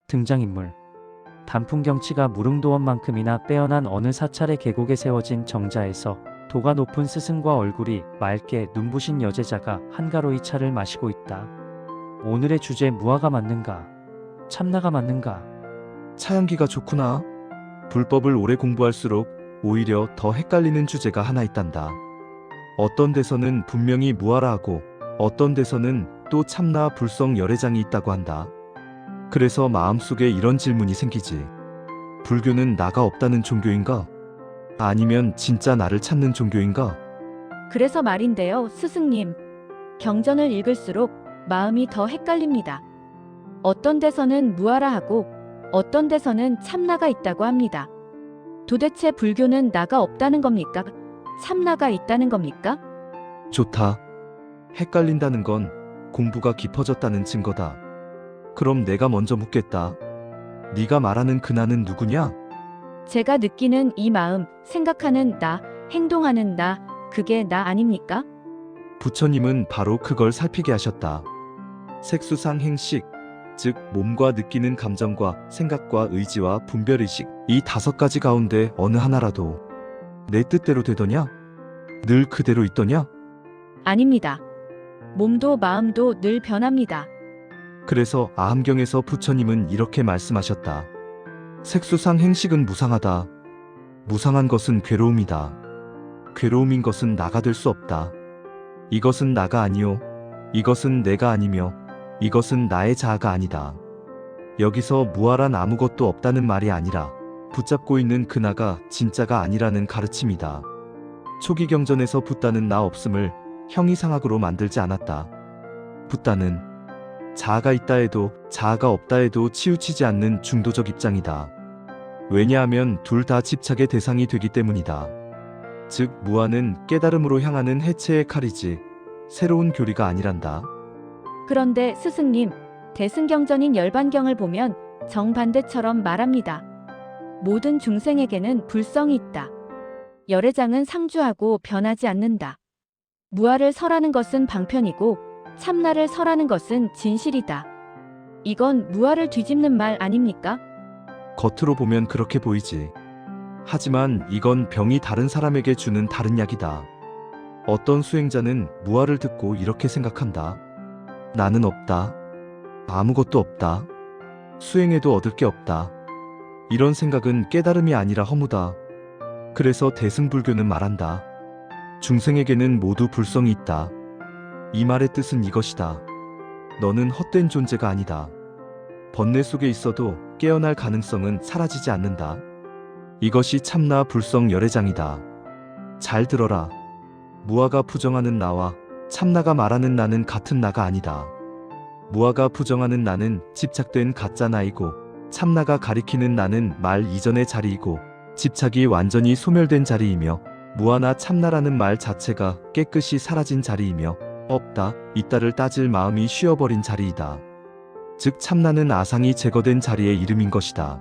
등장인물. 단풍 경치가 무릉도원만큼이나 빼어난 어느 사찰의 계곡에 세워진 정자에서 도가 높은 스승과 얼굴이 맑게 눈부신 여제자가 한가로이 차를 마시고 있다. 오늘의 주제 무화가 맞는가? 참나가 맞는가? 차향기가 좋구나. 불법을 오래 공부할수록 오히려 더 헷갈리는 주제가 하나 있단다. 어떤 데서는 분명히 무화라 하고 어떤 데서는 또 참나 불성 열애장이 있다고 한다. 그래서 마음속에 이런 질문이 생기지. 불교는 나가 없다는 종교인가? 아니면 진짜 나를 찾는 종교인가? 그래서 말인데요, 스승님. 경전을 읽을수록 마음이 더 헷갈립니다. 어떤 데서는 무아라 하고 어떤 데서는 참나가 있다고 합니다. 도대체 불교는 나가 없다는 겁니까? 참나가 있다는 겁니까? 좋다. 헷갈린다는 건 공부가 깊어졌다는 증거다. 그럼 내가 먼저 묻겠다. 네가 말하는 그 나는 누구냐? 제가 느끼는 이 마음, 생각하는 나, 행동하는 나, 그게 나 아닙니까? 부처님은 바로 그걸 살피게 하셨다. 색수상 행식, 즉 몸과 느끼는 감정과 생각과 의지와 분별의식, 이 5가지 가운데 어느 하나라도 내 뜻대로 되더냐? 늘 그대로 있더냐? 아닙니다. 몸도 마음도 늘 변합니다. 그래서 아함경에서 부처님은 이렇게 말씀하셨다. 색수상 행식은 무상하다. 무상한 것은 괴로움이다. 괴로움인 것은 나가 될 수 없다. 이것은 나가 아니요. 이것은 내가 아니며 이것은 나의 자아가 아니다. 여기서 무아란 아무것도 없다는 말이 아니라 붙잡고 있는 그 나가 진짜가 아니라는 가르침이다. 초기 경전에서 붓다는 나 없음을 형이상학으로 만들지 않았다. 붓다는 자아가 있다 해도 자아가 없다 해도 치우치지 않는 중도적 입장이다. 왜냐하면 둘 다 집착의 대상이 되기 때문이다. 즉 무아는 깨달음으로 향하는 해체의 칼이지 새로운 교리가 아니란다. 그런데 스승님, 대승경전인 열반경을 보면 정반대처럼 말합니다. 모든 중생에게는 불성이 있다. 열애장은 상주하고 변하지 않는다. 무아를 설하는 것은 방편이고 참나를 설하는 것은 진실이다. 이건 무아를 뒤집는 말 아닙니까? 겉으로 보면 그렇게 보이지. 하지만 이건 병이 다른 사람에게 주는 다른 약이다. 어떤 수행자는 무아를 듣고 이렇게 생각한다. 나는 없다. 아무것도 없다. 수행해도 얻을 게 없다. 이런 생각은 깨달음이 아니라 허무다. 그래서 대승불교는 말한다. 중생에게는 모두 불성이 있다. 이 말의 뜻은 이것이다. 너는 헛된 존재가 아니다. 번뇌 속에 있어도 깨어날 가능성은 사라지지 않는다. 이것이 참나 불성 열애장이다. 잘 들어라. 무아가 부정하는 나와 참나가 말하는 나는 같은 나가 아니다. 무아가 부정하는 나는 집착된 가짜 나이고 참나가 가리키는 나는 말 이전의 자리이고 집착이 완전히 소멸된 자리이며 무아나 참나라는 말 자체가 깨끗이 사라진 자리이며 없다, 있다를 따질 마음이 쉬어버린 자리이다. 즉 참나는 아상이 제거된 자리의 이름인 것이다.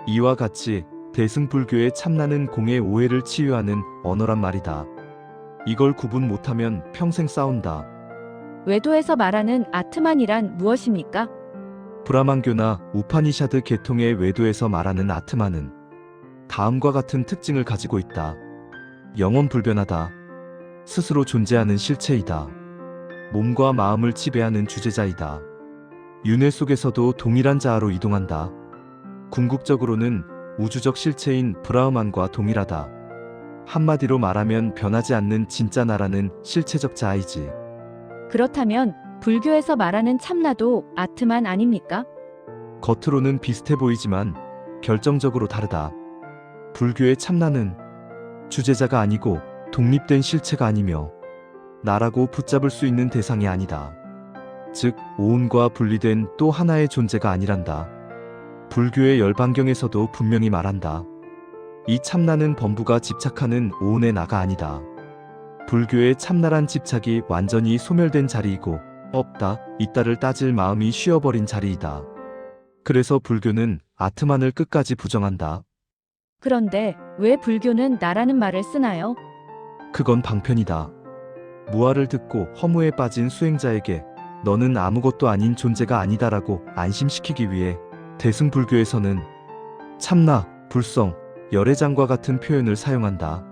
이와 같이 대승불교의 참나는 공의 오해를 치유하는 언어란 말이다. 이걸 구분 못하면 평생 싸운다. 외도에서 말하는 아트만이란 무엇입니까? 브라만교나 우파니샤드 계통의 외도에서 말하는 아트만은 다음과 같은 특징을 가지고 있다. 영원불변하다. 스스로 존재하는 실체이다. 몸과 마음을 지배하는 주제자이다. 윤회 속에서도 동일한 자아로 이동한다. 궁극적으로는 우주적 실체인 브라흐만과 동일하다. 한마디로 말하면 변하지 않는 진짜 나라는 실체적 자아이지. 그렇다면 불교에서 말하는 참나도 아트만 아닙니까? 겉으로는 비슷해 보이지만 결정적으로 다르다. 불교의 참나는 주제자가 아니고 독립된 실체가 아니며 나라고 붙잡을 수 있는 대상이 아니다. 즉 오온과 분리된 또 하나의 존재가 아니란다. 불교의 열반경에서도 분명히 말한다. 이 참나는 범부가 집착하는 오온의 나가 아니다. 불교의 참나란 집착이 완전히 소멸된 자리이고 없다, 있다를 따질 마음이 쉬어버린 자리이다. 그래서 불교는 아트만을 끝까지 부정한다. 그런데 왜 불교는 나라는 말을 쓰나요? 그건 방편이다. 무아를 듣고 허무에 빠진 수행자에게 너는 아무것도 아닌 존재가 아니다라고 안심시키기 위해 대승불교에서는 참나, 불성, 열애장과 같은 표현을 사용한다.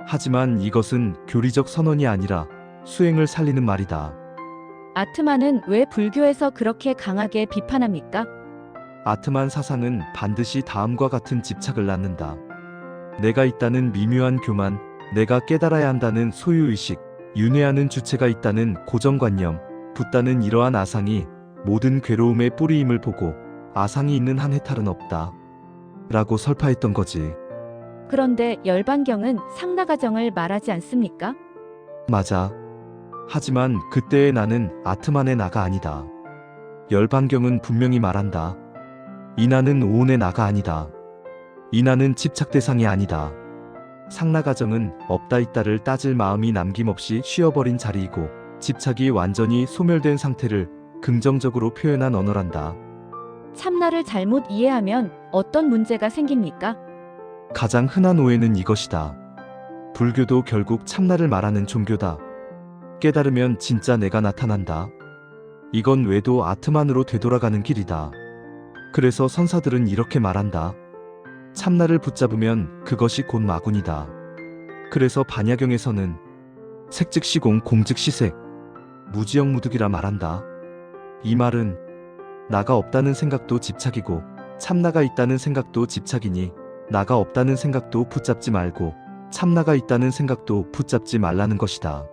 하지만 이것은 교리적 선언이 아니라 수행을 살리는 말이다. 아트만은 왜 불교에서 그렇게 강하게 비판합니까? 아트만 사상은 반드시 다음과 같은 집착을 낳는다. 내가 있다는 미묘한 교만, 내가 깨달아야 한다는 소유의식, 윤회하는 주체가 있다는 고정관념, 붓다는 이러한 아상이 모든 괴로움의 뿌리임을 보고 아상이 있는 한 해탈은 없다. 라고 설파했던 거지. 그런데 열반경은 상나가정을 말하지 않습니까? 맞아. 하지만 그때의 나는 아트만의 나가 아니다. 열반경은 분명히 말한다. 이 나는 오온의 나가 아니다. 이 나는 집착 대상이 아니다. 상나가정은 없다 있다를 따질 마음이 남김없이 쉬어버린 자리이고 집착이 완전히 소멸된 상태를 긍정적으로 표현한 언어란다. 참나를 잘못 이해하면 어떤 문제가 생깁니까? 가장 흔한 오해는 이것이다. 불교도 결국 참나를 말하는 종교다. 깨달으면 진짜 내가 나타난다. 이건 외도 아트만으로 되돌아가는 길이다. 그래서 선사들은 이렇게 말한다. 참나를 붙잡으면 그것이 곧 마군이다. 그래서 반야경에서는 색즉시공 공즉시색, 무지영무득이라 말한다. 이 말은 나가 없다는 생각도 집착이고 참나가 있다는 생각도 집착이니 나가 없다는 생각도 붙잡지 말고 참나가 있다는 생각도 붙잡지 말라는 것이다.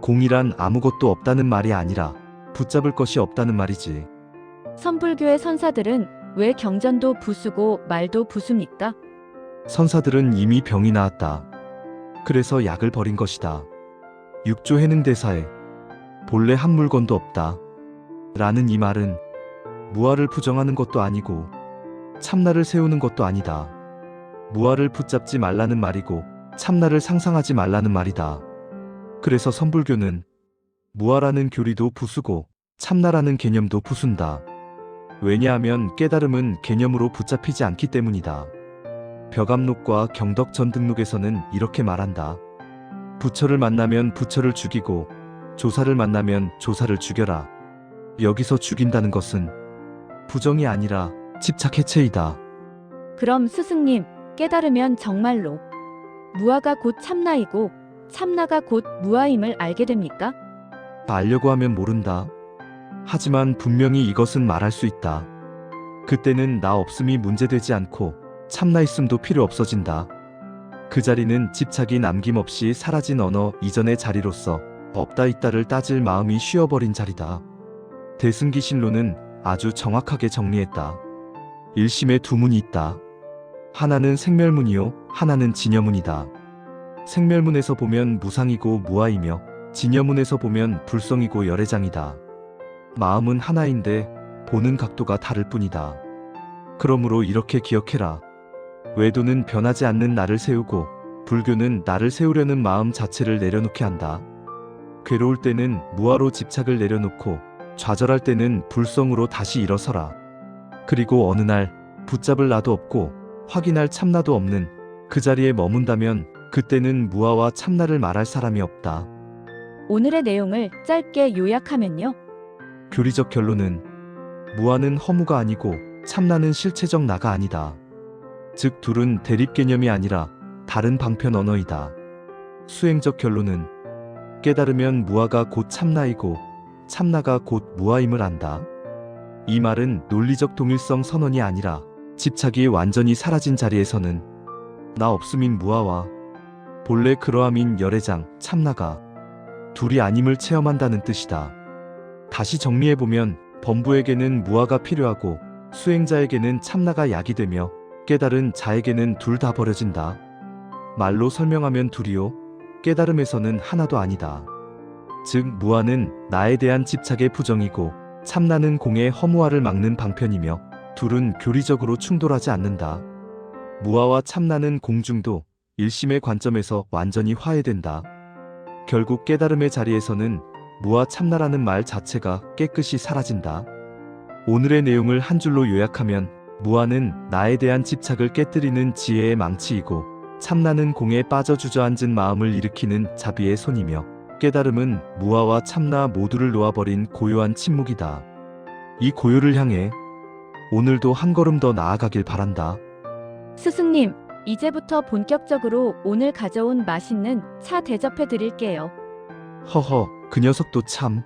공이란 아무것도 없다는 말이 아니라 붙잡을 것이 없다는 말이지. 선불교의 선사들은 왜 경전도 부수고 말도 부수입니까? 선사들은 이미 병이 나았다. 그래서 약을 버린 것이다. 육조 해능대사에 본래 한 물건도 없다. 라는 이 말은 무아를 부정하는 것도 아니고 참나를 세우는 것도 아니다. 무아를 붙잡지 말라는 말이고 참나를 상상하지 말라는 말이다. 그래서 선불교는 무아라는 교리도 부수고 참나라는 개념도 부순다. 왜냐하면 깨달음은 개념으로 붙잡히지 않기 때문이다. 벽암록과 경덕전등록에서는 이렇게 말한다. 부처를 만나면 부처를 죽이고 조사를 만나면 조사를 죽여라. 여기서 죽인다는 것은 부정이 아니라 집착 해체이다. 그럼 스승님, 깨달으면 정말로 무아가 곧 참나이고 참나가 곧 무아임을 알게 됩니까? 알려고 하면 모른다. 하지만 분명히 이것은 말할 수 있다. 그때는 나 없음이 문제되지 않고 참나 있음도 필요 없어진다. 그 자리는 집착이 남김없이 사라진 언어 이전의 자리로서 없다 있다를 따질 마음이 쉬어버린 자리다. 대승기신론은 아주 정확하게 정리했다. 일심에 두 문이 있다. 하나는 생멸문이요, 하나는 진여문이다. 생멸문에서 보면 무상이고 무아이며 진여문에서 보면 불성이고 열애장이다. 마음은 하나인데 보는 각도가 다를 뿐이다. 그러므로 이렇게 기억해라. 외도는 변하지 않는 나를 세우고 불교는 나를 세우려는 마음 자체를 내려놓게 한다. 괴로울 때는 무아로 집착을 내려놓고 좌절할 때는 불성으로 다시 일어서라. 그리고 어느 날 붙잡을 나도 없고 확인할 참나도 없는 그 자리에 머문다면 그때는 무아와 참나를 말할 사람이 없다. 오늘의 내용을 짧게 요약하면요. 교리적 결론은 무아는 허무가 아니고 참나는 실체적 나가 아니다. 즉 둘은 대립 개념이 아니라 다른 방편 언어이다. 수행적 결론은 깨달으면 무아가 곧 참나이고 참나가 곧 무아임을 안다. 이 말은 논리적 동일성 선언이 아니라 집착이 완전히 사라진 자리에서는 나 없음인 무아와 본래 그러함인 열애장, 참나가 둘이 아님을 체험한다는 뜻이다. 다시 정리해보면 범부에게는 무아가 필요하고 수행자에게는 참나가 약이 되며 깨달은 자에게는 둘 다 버려진다. 말로 설명하면 둘이요, 깨달음에서는 하나도 아니다. 즉 무아는 나에 대한 집착의 부정이고 참나는 공의 허무화를 막는 방편이며 둘은 교리적으로 충돌하지 않는다. 무아와 참나는 공중도 일심의 관점에서 완전히 화해된다. 결국 깨달음의 자리에서는 무아 참나라는 말 자체가 깨끗이 사라진다. 오늘의 내용을 한 줄로 요약하면 무아는 나에 대한 집착을 깨뜨리는 지혜의 망치이고 참나는 공에 빠져 주저앉은 마음을 일으키는 자비의 손이며 깨달음은 무아와 참나 모두를 놓아버린 고요한 침묵이다. 이 고요를 향해 오늘도 한 걸음 더 나아가길 바란다. 스승님, 이제부터 본격적으로 오늘 가져온 맛있는 차 대접해 드릴게요. 허허, 그 녀석도 참.